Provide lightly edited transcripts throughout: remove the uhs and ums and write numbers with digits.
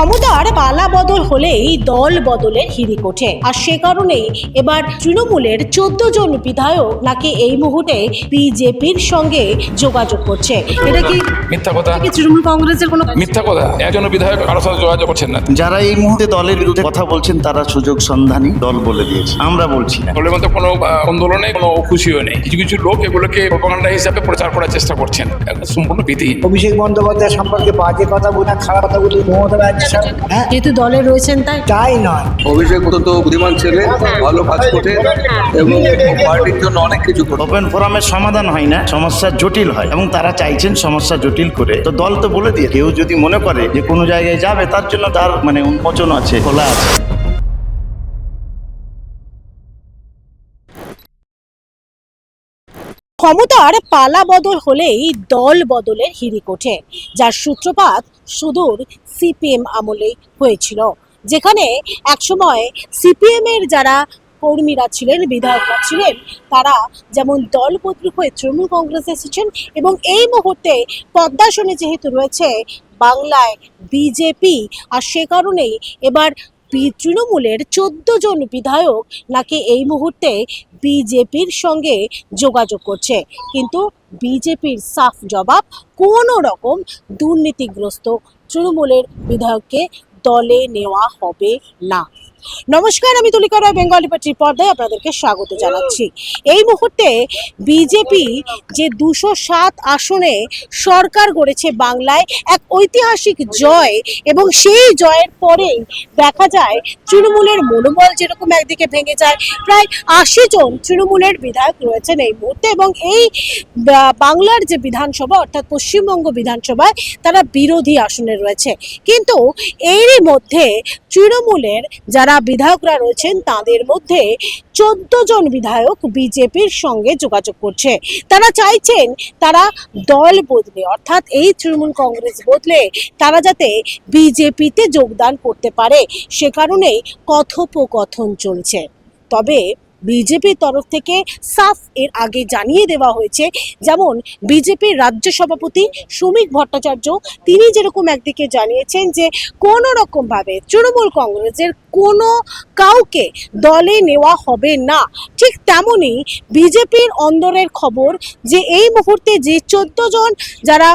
ক্ষমতার পালা বদল হলেই দল বদলের হিড়িক ওঠে, আর সে কারণেই এবার তৃণমূলের 14 জন বিধায়ক নাকি এই মুহূর্তে বিজেপির সঙ্গে যোগাযোগ করছে। এটা কি মিথ্যা কথা? তৃণমূল কংগ্রেসের কোনো মিথ্যা কথা। একজন বিধায়ক কারোর সাথে যোগাযোগ করছেন না। যারা এই মুহূর্তে দলের বিরুদ্ধে কথা বলছেন তারা সুযোগ সন্ধানী, দল বলে দিয়েছে, আমরা বলছি না। দলের মধ্যে কোনো আন্দোলনে কোনো খুশিও নেই। কিছু কিছু লোক এগুলোকে প্রোপাগান্ডা হিসাবে প্রচার করার চেষ্টা করছেন, সম্পূর্ণ ভিত্তিহীন। অভিষেক বন্দ্যোপাধ্যায় সম্পর্কে বাজে কথা বলে, খারাপ কথা বলে মমতা ব্যানার্জি হ্যাঁ যেহেতু দলে রয়েছেন তাই নয়। অভিষেক অত্যন্ত বুদ্ধিমান ছেলে, ভালো কাজ করছে এবং পার্টির জন্য অনেক কিছু করে। ওপেন ফোরামের সমাধান হয় না, সমস্যা জটিল হয়, এবং তারা চাইছেন সমস্যা জটিল করে। তো দল তো বলে দিয়ে, কেউ যদি মনে করে যে কোনো জায়গায় যাবে, তার জন্য তার উন্মোচন আছে, খোলা আছে। ক্ষমতার পালা বদল হলেই দল বদলের হিড়িক ওঠে, যার সূত্রপাত সুদূর সিপিএম আমলে হয়েছিল, যেখানে একসময় সিপিএম এর যারা কর্মীরা ছিলেন, বিধায়করা ছিলেন, তারা যেমন দল বদল হয়ে তৃণমূল কংগ্রেস এসেছেন, এবং এই মুহূর্তে পদ্মাসনে যেহেতু রয়েছে বাংলায় বিজেপি, আর সে কারণেই এবার তৃণমূলের 14 জন বিধায়ক নাকি এই মুহূর্তে বিজেপির সঙ্গে যোগাযোগ করছে। কিন্তু বিজেপির সাফ জবাব, কোনো রকম দুর্নীতিগ্রস্ত তৃণমূলের বিধায়ককে দলে নেওয়া হবে না। নমস্কার, আমি তুলিকা রায়, বেঙ্গলি পার্টির পর্দায় আপনাদেরকে স্বাগত জানাচ্ছি। এই মুহূর্তে বিজেপি যে 207 আসনে সরকার গড়েছে বাংলায়, এক ঐতিহাসিক জয়, এবং সেই জয়ের পরেই দেখা যায় তৃণমূলের মনোবল যেরকম একদিকে ভেঙে যায়। প্রায় 80 জন তৃণমূলের বিধায়ক রয়েছেন এই মুহূর্তে, এবং এই বাংলার যে বিধানসভা অর্থাৎ পশ্চিমবঙ্গ বিধানসভায় তারা বিরোধী আসনে রয়েছে। কিন্তু এরই মধ্যে তৃণমূলের যারা বিধায়করা রয়েছেন তাদের মধ্যে 14 জন বিধায়ক বিজেপির সঙ্গে যোগাযোগ করছে। তারা চাইছেন তারা দল বদলে, অর্থাৎ এই তৃণমূল কংগ্রেস বদলে তারা যাতে বিজেপিতে যোগদান করতে পারে, সে কারণেই কথোপকথন চলছে। তবে বিজেপির তরফ থেকে সাফ এর আগে জানিয়ে দেওয়া হয়েছে, যেমন বিজেপির রাজ্য সভাপতি শ্রমিক ভট্টাচার্য, তিনি যেরকম একদিকে জানিয়েছেন যে কোনো রকমভাবে তৃণমূল কংগ্রেসের কোনো কাউকে দলে নেওয়া হবে না, ঠিক তেমনই বিজেপির অন্দরের খবর যে এই মুহূর্তে যে 14 জন যারা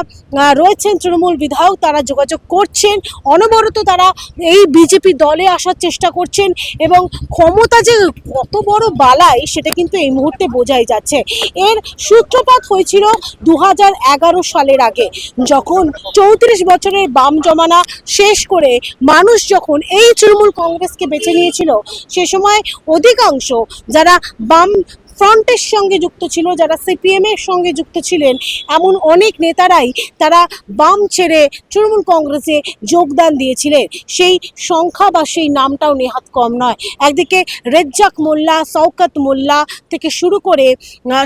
রয়েছেন তৃণমূল বিধায়ক, তারা যোগাযোগ করছেন, অনবরত তারা এই বিজেপি দলে আসার চেষ্টা করছেন, এবং ক্ষমতা যে কত বড় বালাই সেটা কিন্তু এই মুহূর্তে বোঝাই যাচ্ছে। এর সূত্রপাত হয়েছিল 2011 সালের আগে, যখন 34 বছরের বাম জমানা শেষ করে মানুষ যখন এই তৃণমূল কংগ্রেসকে বেছে নিয়েছিল, সে সময় অধিকাংশ যারা বাম ফ্রন্টের সঙ্গে যুক্ত ছিল, যারা সিপিএম এর সঙ্গে যুক্ত ছিলেন, এমন অনেক নেতারাই তারা বাম ছেড়ে তৃণমূল কংগ্রেসে যোগদান দিয়েছিলেন। সেই সংখ্যা বা সেই নামটাও নেহাত কম নয়। একদিকে রেজ্জাক মোল্লা, শওকত মোল্লা থেকে শুরু করে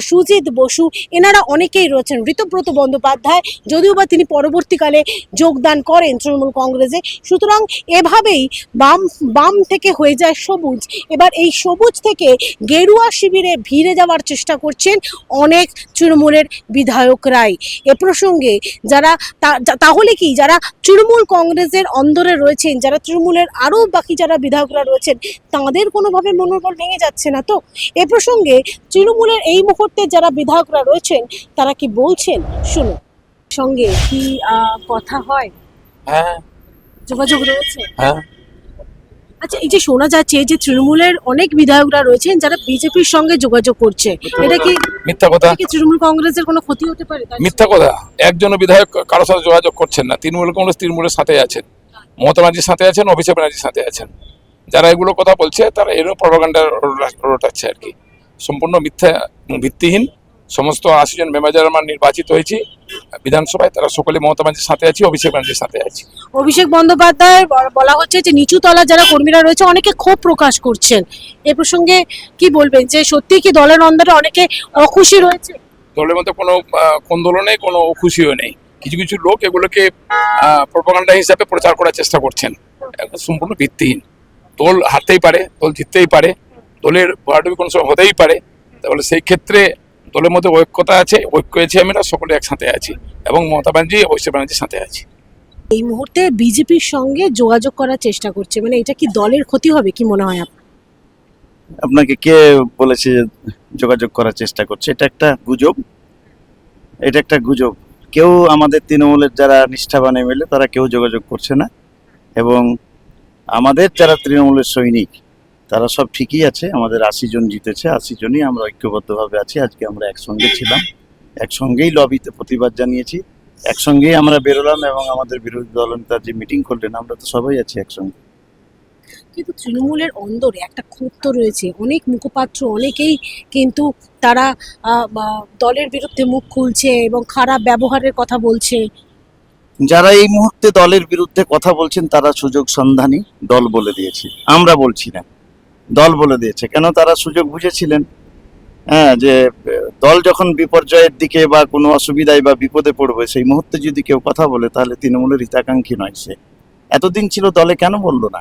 সুজিত বসু, এনারা অনেকেই রয়েছেন। ঋতব্রত বন্দ্যোপাধ্যায়, যদিও বা তিনি পরবর্তীকালে যোগদান করেন তৃণমূল কংগ্রেসে। সুতরাং এভাবেই বাম থেকে হয়ে যায় সবুজ। এবার এই সবুজ থেকে গেরুয়া শিবিরে ভিড়ে যাওয়ার চেষ্টা করছেন অনেক তৃণমূলের বিধায়করাই। এ প্রসঙ্গে তাহলে কি যারা তৃণমূল কংগ্রেসের অন্দরে রয়েছেন, যারা তৃণমূলের আরও বাকি যারা বিধায়করা রয়েছেন, তাদের কোনোভাবে মনোবল ভেঙে যাচ্ছে না তো? এ প্রসঙ্গে তৃণমূলের এই মুহূর্তে যারা বিধায়করা রয়েছেন তারা কি বলছেন, শুনুন। সঙ্গে কি কথা হয়? হ্যাঁ, যোগাযোগ রয়েছে? হ্যাঁ। আচ্ছা, এই যে শোনা যাচ্ছে যে তৃণমূলের অনেক বিধায়করা রয়েছেন যারা বিজেপির সঙ্গে যোগাযোগ করছে, এটা কি মিথ্যা কথা? তৃণমূল কংগ্রেসের কোনো ক্ষতি হতে পারে? মিথ্যা কথা। একজন বিধায়ক কারোর সাথে যোগাযোগ করছেন না। তৃণমূল কংগ্রেস তৃণমূলের সাথে আছেন, মমতা ব্যানার্জির সাথে আছেন, অভিষেক ব্যানার্জির সাথে আছেন। যারা এগুলো কথা বলছে তারা এরও প্রপাগান্ডা রটাচ্ছে আর কি, সম্পূর্ণ মিথ্যা, ভিত্তিহীন। সমস্ত 80 জন মেম্বার যারা আমরা নির্বাচিত হয়েছি বিধানসভায়, তারা সকলে মমতা ব্যানার্জির সাথে আছি, অভিষেক ব্যানার্জির সাথে আছি। অভিষেক বন্দ্যোপাধ্যায় বলা হচ্ছে যে নিচু তলা যারা কর্মীরা রয়েছে অনেকে ক্ষোভ প্রকাশ করছেন। এ প্রসঙ্গে কি বলবেন, যে সত্যি কি দলের অন্দরে অনেকে অখুশি রয়েছে? দলের মধ্যে কোনো কোন্দলও কোনো খুশিও নেই। কিছু কিছু লোক এগুলোকে প্রপাগান্ডা হিসাবে প্রচার করার চেষ্টা করছেন, সম্পূর্ণ ভিত্তিহীন। দল হারতেই পারে, দল জিততেই পারে, দলের ভরাডুবি কোনো সময় হতেই পারে। তাহলে সেই ক্ষেত্রে দলের মধ্যে ঐক্যতা আছে, ঐক্য আছে, আমরা সকলে একসাথে আছি, এবং মমতা ব্যানার্জি, অভিষেক ব্যানার্জির সাথে আছি। এই মুহূর্তে বিজেপির সঙ্গে যোগাযোগ করার চেষ্টা করছে, মানে এটা কি দলের ক্ষতি হবে কি মনে হয় আপনার? আপনাকে কে বলেছে যে যোগাযোগ করার চেষ্টা করছে? এটা একটা গুজব, এটা একটা গুজব। কেউ আমাদের তৃণমূলের যারা নিষ্ঠাবান এমএলএ তারা কেউ যোগাযোগ করছে না, এবং আমাদের যারা তৃণমূলের সৈনিক তারা সব ঠিকই আছে। আমাদের 80 জন জিতেছে, 80 জনই আমরা ঐক্যবদ্ধভাবে আছি। আজকে আমরা একসঙ্গে ছিলাম, একসঙ্গেই লবিতে প্রতিবাদ জানিয়েছি, একসঙ্গেই আমরা বেরোলাম, এবং আমাদের বিরোধী দলনেতা যে মিটিং করলেন আমরা তো সবাই আছি একসঙ্গে। কিন্তু তৃণমূলের অন্দরে একটা ক্ষোভ তো রয়েছে, অনেক মুখপাত্র অনেকেই কিন্তু তারা দলের বিরুদ্ধে মুখ খুলছে এবং খারাপ ব্যবহারের কথা বলছে। যারা এই মুহূর্তে দলের বিরুদ্ধে কথা বলছেন তারা সুযোগ সন্ধানী, দল বলে দিয়েছে, আমরা বলছি না, দল বলে দিয়েছে। কেন? তারা সুযোগ বুঝেছিলেন, হ্যাঁ, যে দল যখন বিপর্যয়ের দিকে বা কোনো অসুবিধায় বা বিপদে পড়বে সেই মুহূর্তে যদি কেউ কথা বলে তাহলে তৃণমূলের হিতাকাঙ্ক্ষী নয় সে। এতদিন ছিল দলে, কেন বললো না?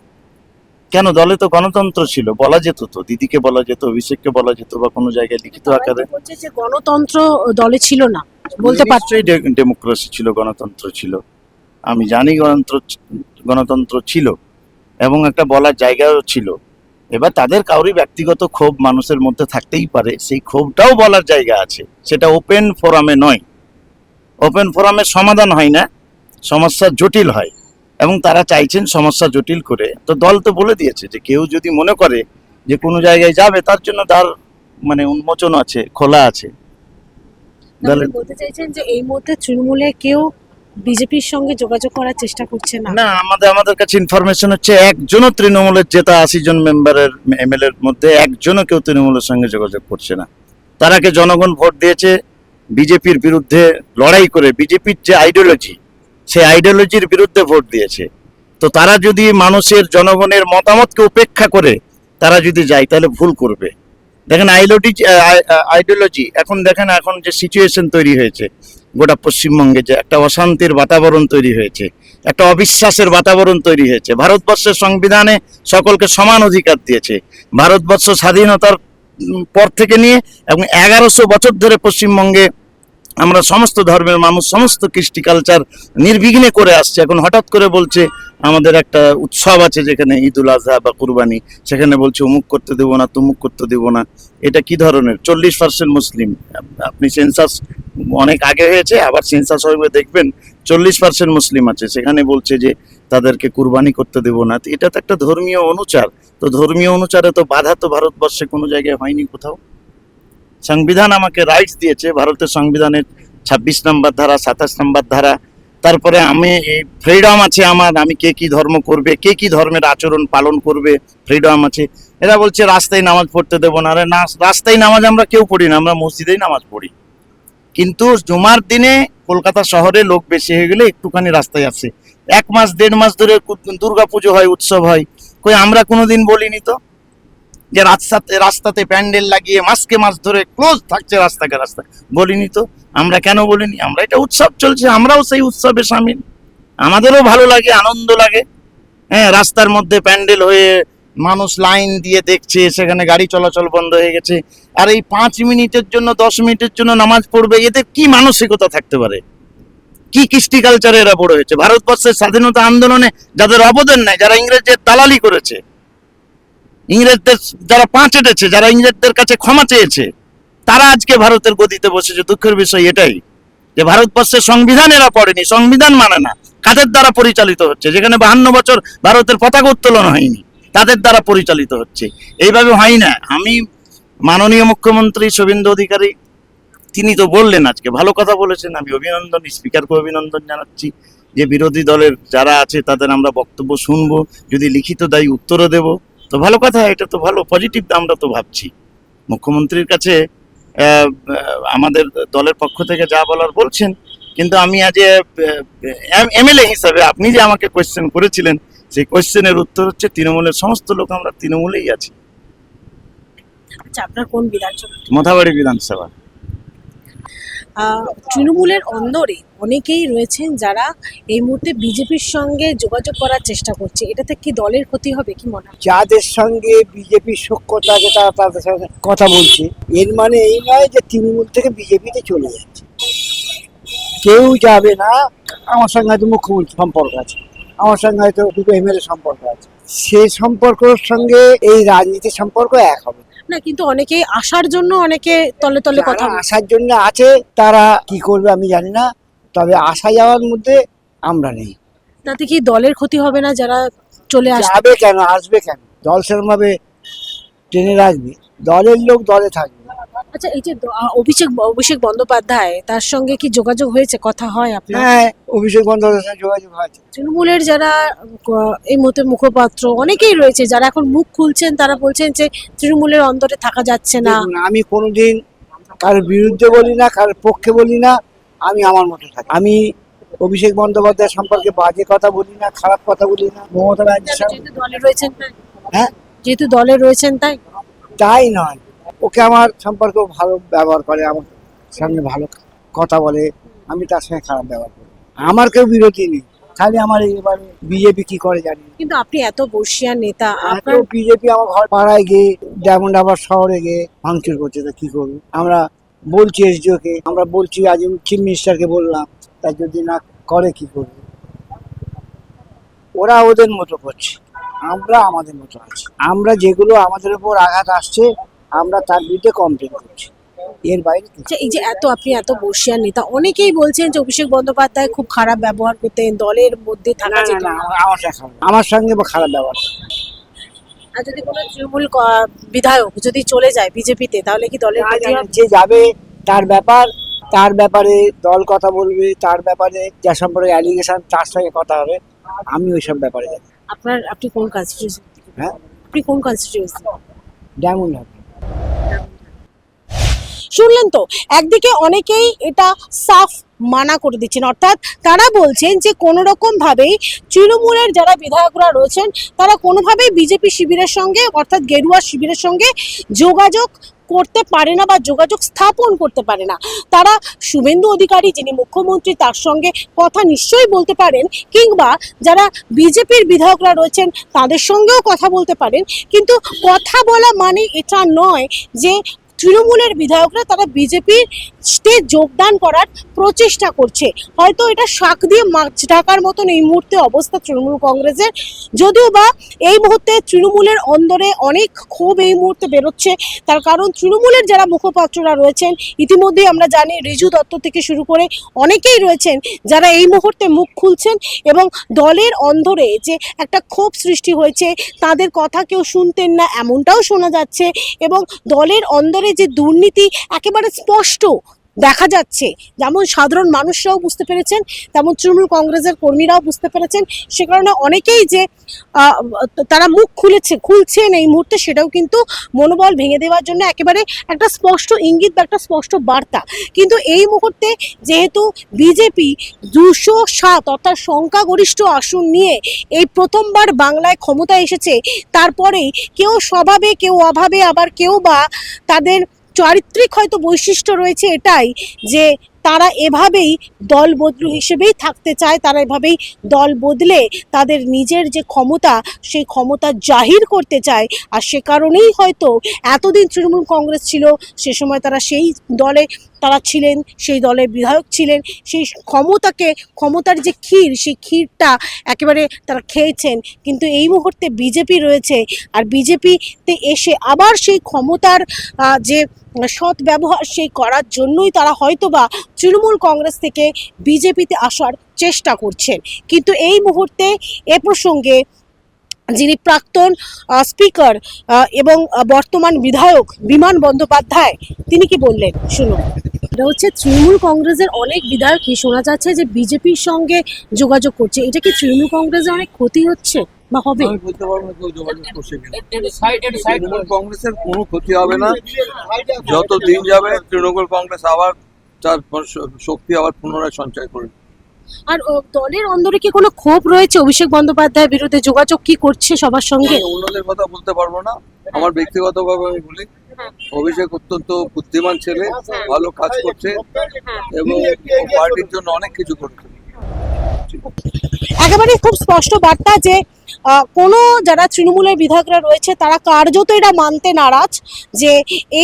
কেন? দলে তো গণতন্ত্র ছিল, বলা যেত তো, দিদিকে বলা যেত, অভিষেককে বলা যেত, বা কোনো জায়গায় লিখিত আকারে। বলছে যে গণতন্ত্র দলে ছিল না, বলতে পারছে। ডেমোক্রেসি ছিল, গণতন্ত্র ছিল, আমি জানি গণতন্ত্র ছিল, এবং একটা বলার জায়গাও ছিল। এবার তাদের কাউরি ব্যক্তিগত ক্ষোভ মানুষের মধ্যে থাকতেই পারে, সেই ক্ষোভটাও বলার জায়গা আছে, সেটা ওপেন ফোরামে নয়। ওপেন ফোরামে সমাধান হয় না, সমস্যা জটিল হয়, এবং তারা চাইছেন সমস্যা জটিল করে। তো দল তো বলে দিয়েছে যে কেউ যদি মনে করে যে কোনো জায়গায় যাবে তার জন্য তার মানে উন্মোচন আছে, খোলা আছে। আপনি বলতে চাইছেন যে এই মুহূর্তে তৃণমূলে কেউ বিজেপির সঙ্গে যোগাযোগ করার চেষ্টা করছে না? না, আমাদের কাছে ইনফরমেশন হচ্ছে একজনও তৃণমূলের জেতা 80 জন মেম্বারের এমএলএর মধ্যে একজনও কেউ তৃণমূলের সঙ্গে যোগাযোগ করছে না। তারাকে জনগণ ভোট দিয়েছে বিজেপির বিরুদ্ধে লড়াই করে, বিজেপির যে আইডিওলজি সেই আইডিওলজির বিরুদ্ধে ভোট দিয়েছে। তো তারা যদি মানুষের জনগণের মতামতকে উপেক্ষা করে তারা যদি যায় তাহলে ভুল করবে। দেখেন আইডিওলজি, এখন দেখেন এখন যে সিচুয়েশন তৈরি হয়েছে গোটা পশ্চিমবঙ্গে, যে একটা অশান্তির বাতাবরণ তৈরি হয়েছে, একটা অবিশ্বাসের বাতাবরণ তৈরি হয়েছে। ভারতবর্ষের সংবিধানে সকলকে সমান অধিকার দিয়েছে। ভারতবর্ষ স্বাধীনতার পর থেকে নিয়ে এবং 1100 বছর ধরে পশ্চিমবঙ্গে আমরা সমস্ত ধর্মের মানুষ সমস্ত কৃষ্টি কালচার নির্বিঘ্নে করে আসছে। এখন হঠাৎ করে বলছে আমাদের একটা উৎসব আছে যেখানে ঈদুল আজহা বা কুরবানি, সেখানে বলছে অমুক করতে দেবো না, তমুক করতে দেবো না। এটা কি ধরনের? 40% মুসলিম, আপনি সেন্সাস অনেক আগে হয়েছে, আবার সেন্সাস হবে দেখবেন 40% মুসলিম আছে, সেখানে বলছে যে তাদেরকে কুরবানি করতে দেবো না। এটা তো একটা ধর্মীয় অনুচার। তো ধর্মীয় অনুচারে তো বাধা তো ভারতবর্ষে কোনো জায়গায় হয়নি কোথাও। সংবিধান আমাকে রাইটস দিয়েছে, ভারতের সংবিধানের 26 নম্বর ধারা, 27 নম্বর ধারা, তারপরে আমি ফ্রিডম আছে আমার, আমি কে কি ধর্ম করবে, কে কি ধর্মের আচরণ পালন করবে, ফ্রিডম আছে। এরা বলছে রাস্তায় নামাজ পড়তে দেবো না। আরে না, রাস্তায় নামাজ আমরা কেউ পড়ি না, আমরা মসজিদেই নামাজ পড়ি। কিন্তু জুমার দিনে কলকাতা শহরে লোক বেশি হয়ে গেলে একটুখানি রাস্তায় আসে। 1 মাস 1.5 মাস ধরে দুর্গা পুজো হয়, উৎসব হয়, কই আমরা কোনোদিন বলিনি তো যে রাস্তাতে প্যান্ডেল লাগিয়ে মাসকে মাস ধরে ক্লোজ থাকছে রাস্তাকে রাস্তা, বলিনি তো। আমরা কেন বলিনি? আমরা এটা উৎসব চলছে, আমরাও সেই উৎসবে সামিল, আমাদেরও ভালো লাগে, আনন্দ লাগে। হ্যাঁ, রাস্তার মধ্যে প্যান্ডেল হয়ে মানুষ লাইন দিয়ে দেখছে, সেখানে গাড়ি চলাচল বন্ধ হয়ে গেছে, আর এই 5 মিনিটের জন্য 10 মিনিটের জন্য নামাজ পড়বে, এতে কি মানসিকতা থাকতে পারে? কি কৃষ্টি কালচারে এরা বড় হয়েছে? ভারতবর্ষের স্বাধীনতা আন্দোলনে যাদের অবদান নেই, যারা ইংরেজদের দালালি করেছে, ইংরেজদের যারা পাঁচ এটেছে, যারা ইংরেজদের কাছে ক্ষমা চেয়েছে, তারা আজকে ভারতের গদিতে বসেছে। দুঃখের বিষয় এটাই যে ভারতবর্ষের সংবিধান এরা পড়েনি, সংবিধান মানে না, কাদের দ্বারা পরিচালিত হচ্ছে? যেখানে 52 বছর ভারতের পতাকা উত্তোলন হয়নি, তাদের দ্বারা পরিচালিত হচ্ছে। এইভাবে হয় না। আমি মাননীয় মুখ্যমন্ত্রী শুভেন্দু অধিকারী তিনি তো বললেন, আজকে ভালো কথা বলেছেন, আমি অভিনন্দন, স্পিকারকে অভিনন্দন জানাচ্ছি যে বিরোধী দলের যারা আছে তাদের আমরা বক্তব্য শুনবো, যদি লিখিত দেয় উত্তরও দেব। তো ভালো কথা, এটা তো ভালো, পজিটিভ আমরা তো ভাবছি। মুখ্যমন্ত্রীর কাছে আমাদের দলের পক্ষ থেকে যা বলার বলছেন, কিন্তু আমি আজ এমএলএ হিসাবে আপনি যে আমাকে কোয়েশ্চেন করেছিলেন, সেই কোয়েশ্চেনের উত্তর হচ্ছে তৃণমূলের সমস্ত লোক আমরা তৃণমূলেই আছি। আচ্ছা, আপনার কোন বিধানসভা? মোথাবাড়ি বিধানসভা। তৃণমূলের অন্দরে অনেকেই রয়েছেন যারা এই মুহূর্তে বিজেপির সঙ্গে যোগাযোগ করার চেষ্টা করছে, এটাতে কি দলের ক্ষতি হবে কি মনে হয়? যাদের সঙ্গে বিজেপির সখ্যতা আছে তারা তাদের সঙ্গে কথা বলছে, এর মানে এই নয় যে তৃণমূল থেকে বিজেপিতে চলে যাচ্ছে। কেউ যাবে না। আমার সঙ্গে হয়তো মুখ্যমন্ত্রী সম্পর্ক আছে, আমার সঙ্গে হয়তো দুটো এমএলএ সম্পর্ক আছে, সেই সম্পর্কের সঙ্গে এই রাজনীতির সম্পর্ক এক হবে না, কিন্তু অনেকেই আসার জন্য অনেকে তলে তলে কথা যারা বলছে। আসার জন্য আছে তারা কি করবে আমি জানি না, তবে আসা যাওয়ার মধ্যে আমরা নেই। তাতে কি দলের ক্ষতি হবে না যারা চলে আসবে? যাবে কেন, আসবে কেন? দল সেরকম ভাবে টেনে রাখবে, দলের লোক দলে থাকবে। আচ্ছা, এই যে অভিষেক বন্দ্যোপাধ্যায়, তার সঙ্গে কি যোগাযোগ হয়েছে, কথা হয় আপনার? হ্যাঁ, অভিষেক বন্দ্যোপাধ্যায়ের সঙ্গে যোগাযোগ হয়েছে। তৃণমূলের যারা এই মুহূর্তে মুখপাত্র অনেকেই রয়েছে যারা এখন মুখ খুলছেন, তারা বলছেন যে তৃণমূলের অন্তরে থাকা যাচ্ছে না। দেখুন, আমি কোনোদিন কারোর বিরুদ্ধে বলি না, কারোর পক্ষে বলি না, আমি আমার মতো থাকি। আমি অভিষেক বন্দ্যোপাধ্যায় সম্পর্কে বাজে কথা বলি না, খারাপ কথা বলি না। মমতা ব্যানার্জি যেহেতু দলে রয়েছেন তাই? হ্যাঁ, যেহেতু দলে রয়েছেন তাই? তাই নয়, ওকে আমার সম্পর্ক ভালো ব্যবহার করে, আমার সঙ্গে ভালো কথা বলে, আমি তার সঙ্গে খারাপ ব্যবহার করি। আমার কেউ বিরোধী নেই, খালি আমার এবারে বিজেপি কি করে জানি না। কিন্তু আপনি এত বর্ষিয়ান নেতা, আপনার আপনার বিজেপি আমার ঘর পাড়ায় গিয়ে ডায়মন্ড আবার শহরে গিয়ে ভাঙচুর করছে, তো কি করবো? আমরা বলছি এসডিও কে, আমরা বলছি, আজ চিফ মিনিস্টারকে বললাম, তা যদি না করে কি করবো? ওরা ওদের মতো করছে, আমরা আমাদের মতো আছি। আমরা যেগুলো আমাদের উপর আঘাত আসছে আমরা তার বিরুদ্ধে কমপ্লেন করছি, এর বাইরে কিছু না। আচ্ছা, এই যে আপনি এত বর্ষিয়ান নেতা, অনেকেই বলছেন যে অভিষেক বন্দ্যোপাধ্যায় খুব খারাপ ব্যবহার করতেন, দলের মধ্যে থাকা না, যেত না, না। আমার সঙ্গে খারাপ ব্যবহার। আর যদি কোনো তৃণমূল বিধায়ক যদি চলে যায় বিজেপিতে, তাহলে কি দলের ক্ষতি হবে? যে যাবে তার ব্যাপার, তার ব্যাপারে দল কথা বলবে, তার ব্যাপারে যা সম্পর্কে অ্যালিগেশন তার সঙ্গে কথা হবে, আমি ওইসব ব্যাপারে জানি। আপনি কোন কনস্টিটিউশন? হ্যাঁ, আপনি কোন কনস্টিটিউশন? ডায়মন্ড হবে। শুনলেন তো, একদিকে অনেকেই এটা সাফ মানা করে দিচ্ছেন, অর্থাৎ তারা বলছেন যে কোনো রকম ভাবেই তৃণমূলের যারা বিধায়করা রয়েছেন তারা কোনোভাবেই বিজেপি শিবিরের সঙ্গে, অর্থাৎ গেরুয়া শিবিরের সঙ্গে যোগাযোগ করতে পারে না বা যোগাযোগ স্থাপন করতে পারে না। তারা শুভেন্দু অধিকারী যিনি মুখ্যমন্ত্রী তার সঙ্গে কথা নিশ্চয়ই বলতে পারেন, কিংবা যারা বিজেপির বিধায়করা রয়েছেন তাদের সঙ্গেও কথা বলতে পারেন, কিন্তু কথা বলা মানে এটা নয় যে তৃণমূলের বিধায়করা তারা বিজেপিতে যোগদান করার প্রচেষ্টা করছে। হয়তো এটা শাক দিয়ে মাছ ঢাকার মতন এই মুহূর্তে অবস্থা তৃণমূল কংগ্রেসের, যদিও বা এই মুহূর্তে তৃণমূলের অন্দরে অনেক ক্ষোভ এই মুহূর্তে বেরোচ্ছে। তার কারণ তৃণমূলের যারা মুখপাত্ররা রয়েছেন, ইতিমধ্যেই আমরা জানি রিজু দত্ত থেকে শুরু করে অনেকেই রয়েছেন যারা এই মুহূর্তে মুখ খুলছেন এবং দলের অন্দরে যে একটা ক্ষোভ সৃষ্টি হয়েছে, তাদের কথা কেউ শুনতেন না এমনটাও শোনা যাচ্ছে, এবং দলের অন্দরে যে দুর্নীতি একেবারে স্পষ্ট দেখা যাচ্ছে, যেমন সাধারণ মানুষরাও বুঝতে পেরেছেন তেমন তৃণমূল কংগ্রেসের কর্মীরাও বুঝতে পেরেছেন। সে কারণে অনেকেই যে তারা মুখ খুলছেন এই মুহূর্তে, সেটাও কিন্তু মনোবল ভেঙে দেওয়ার জন্য একেবারে একটা স্পষ্ট ইঙ্গিত বা একটা স্পষ্ট বার্তা। কিন্তু এই মুহূর্তে যেহেতু বিজেপি 207 অর্থাৎ সংখ্যাগরিষ্ঠ আসন নিয়ে এই প্রথমবার বাংলায় ক্ষমতা এসেছে, তারপরেই কেউ স্বভাবে কেউ অভাবে, আবার কেউ বা তাদের চারিত্রিক হয়তো বৈশিষ্ট্য রয়েছে এটাই যে তারা এভাবেই দল বদলু হিসেবেই থাকতে চায়, তারা এভাবেই দল বদলে তাদের নিজের যে ক্ষমতা সেই ক্ষমতা জাহির করতে চায়। আর সে কারণেই হয়তো এতদিন তৃণমূল কংগ্রেস ছিল, সে সময় তারা সেই দলে তারা ছিলেন, সেই দলের বিধায়ক ছিলেন, সেই ক্ষমতার যে ক্ষীর, সেই ক্ষীরটা একেবারে তারা খেয়েছেন। কিন্তু এই মুহূর্তে বিজেপি রয়েছে, আর বিজেপিতে এসে আবার সেই ক্ষমতার যে সৎ ব্যবহার সেই করার জন্যই তারা হয়তোবা তৃণমূল কংগ্রেস থেকে বিজেপিতে আসার চেষ্টা করছেন। কিন্তু এই মুহূর্তে এ প্রসঙ্গে যিনি প্রাক্তন স্পিকার এবং বর্তমান বিধায়ক বিমান বন্দ্যোপাধ্যায়, তিনি কি বললেন শুনুন। এটা হচ্ছে তৃণমূল কংগ্রেসের অনেক বিধায়ক কি শোনা যাচ্ছে যে বিজেপির সঙ্গে যোগাযোগ করছে, এটা কি তৃণমূল কংগ্রেসের অনেক ক্ষতি হচ্ছে বা হবে? আমি বলতে পারবো না কেউ যোগাযোগ করছে কিনা। তৃণমূল কংগ্রেসের কোনো ক্ষতি হবে না, যত দিন যাবে তৃণমূল কংগ্রেস আবার তার শক্তি আবার পুনরায় সঞ্চয় করবে। আর দলের অন্দরে কি কোনো ক্ষোভ রয়েছে অভিষেক বন্দ্যোপাধ্যায়ের বিরুদ্ধে? যোগাযোগ কি করছে সবার সঙ্গে? আমি অন্যদের কথা বলতে পারবো না, আমার ব্যক্তিগতভাবে আমি বলি অভিষেক অত্যন্ত বুদ্ধিমান ছেলে, ভালো কাজ করছে এবং পার্টির জন্য অনেক কিছু করছে। একেবারে খুব স্পষ্ট বার্তা যে কোনো যারা তৃণমূলের বিধায়করা রয়েছে তারা কার্যত এটা মানতে নারাজ যে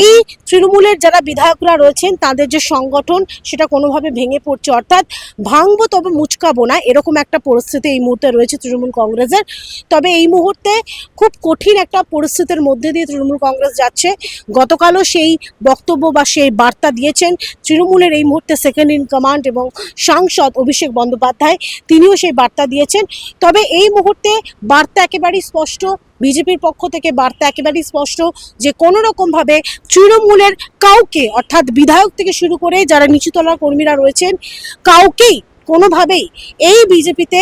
এই তৃণমূলের যারা বিধায়করা রয়েছেন তাদের যে সংগঠন সেটা কোনোভাবে ভেঙে পড়ছে, অর্থাৎ ভাঙবো তবে মুচকাবো না, এরকম একটা পরিস্থিতি এই মুহূর্তে রয়েছে তৃণমূল কংগ্রেসের। তবে এই মুহূর্তে খুব কঠিন একটা পরিস্থিতির মধ্যে দিয়ে তৃণমূল কংগ্রেস যাচ্ছে। গতকালও সেই বক্তব্য বা সেই বার্তা দিয়েছেন তৃণমূলের এই মুহূর্তে সেকেন্ড ইন কমান্ড এবং সাংসদ অভিষেক বন্দ্যোপাধ্যায়, তিনিও সেই বার্তা দিয়েছেন। তবে এই মুহূর্তে বার্তা একেবারেই স্পষ্ট, বিজেপির পক্ষ থেকে বার্তা একেবারেই স্পষ্ট যে কোনো রকমভাবে তৃণমূলের কাউকে, অর্থাৎ বিধায়ক থেকে শুরু করে যারা নিচুতলার কর্মীরা রয়েছেন, কাউকেই কোনোভাবেই এই বিজেপিতে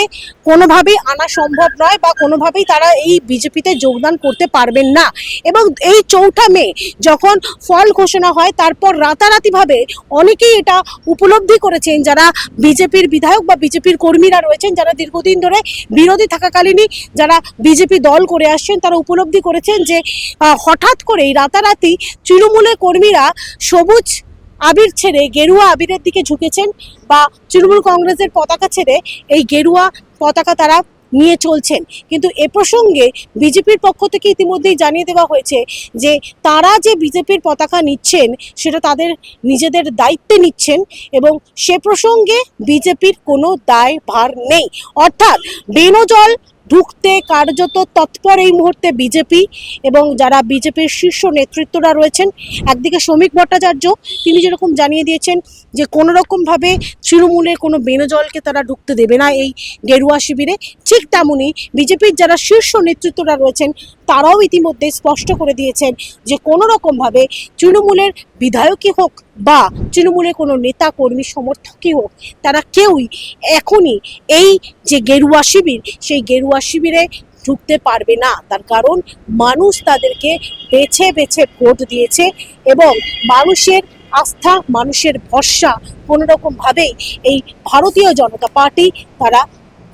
কোনোভাবেই আনা সম্ভব নয় বা কোনোভাবেই তারা এই বিজেপিতে যোগদান করতে পারবেন না। এবং এই 4 মে যখন ফল ঘোষণা হয় তারপর রাতারাতিভাবে অনেকেই এটা উপলব্ধি করেছেন, যারা বিজেপির বিধায়ক বা বিজেপির কর্মীরা রয়েছেন, যারা দীর্ঘদিন ধরে বিরোধী থাকাকালীনই যারা বিজেপি দল করে আসছেন, তারা উপলব্ধি করেছেন যে হঠাৎ করেই রাতারাতি তৃণমূলের কর্মীরা সবুজ আবির ছেড়ে গেরুয়া আবিরের দিকে ঝুঁকেছেন বা তৃণমূল কংগ্রেসের পতাকা ছেড়ে এই গেরুয়া পতাকা তারা নিয়ে চলছেন। কিন্তু এ প্রসঙ্গে বিজেপির পক্ষ থেকে ইতিমধ্যেই জানিয়ে দেওয়া হয়েছে যে তারা যে বিজেপির পতাকা নিচ্ছেন সেটা তাদের নিজেদের দায়িত্বে নিচ্ছেন এবং সে প্রসঙ্গে বিজেপির কোনো দায়ভার নেই। অর্থাৎ বেনজল ঢুকতে কার্যত তৎপর এই মুহূর্তে বিজেপি এবং যারা বিজেপির শীর্ষ নেতৃত্বরা রয়েছেন। একদিকে শ্রমিক ভট্টাচার্য, তিনি যেরকম জানিয়ে দিয়েছেন যে কোনো রকমভাবে তৃণমূলের কোনো বেনজলকে তারা ঢুকতে দেবে না এই গেরুয়া শিবিরে, ঠিক তেমনই বিজেপির যারা শীর্ষ নেতৃত্বরা রয়েছেন তারাও ইতিমধ্যে স্পষ্ট করে দিয়েছেন যে কোনো রকমভাবে তৃণমূলের বিধায়কই হোক বা তৃণমূলের কোনো নেতা কর্মী সমর্থকই হোক, তারা কেউই এখনই এই যে গেরুয়া শিবির সেই গেরুয়া শিবিরে ঢুকতে পারবে না। তার কারণ মানুষ তাদেরকে বেছে বেছে ভোট দিয়েছে এবং মানুষের আস্থা, মানুষের ভরসা কোনো রকমভাবেই এই ভারতীয় জনতা পার্টি তারা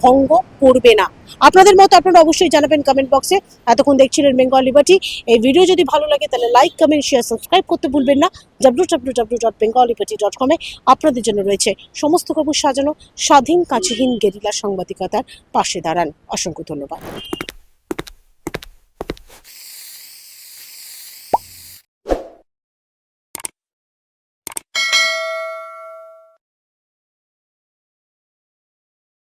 ভঙ্গ করবে না। আপনাদের মত আপনারা অবশ্যই জানাবেন কমেন্ট বক্সে। এতক্ষণ দেখছিলেন বেঙ্গল লিবার্টি। এই ভিডিও যদি ভালো লাগে তাহলে লাইক, কমেন্ট, শেয়ার, সাবস্ক্রাইব করতে ভুলবেন না। www.bengalliberty.com আপনাদের জন্য রয়েছে সমস্ত খবর সাজানো, স্বাধীন কাঁচিহীন গেরিলা সাংবাদিকতার পাশে দাঁড়ান। অসংখ্য ধন্যবাদ।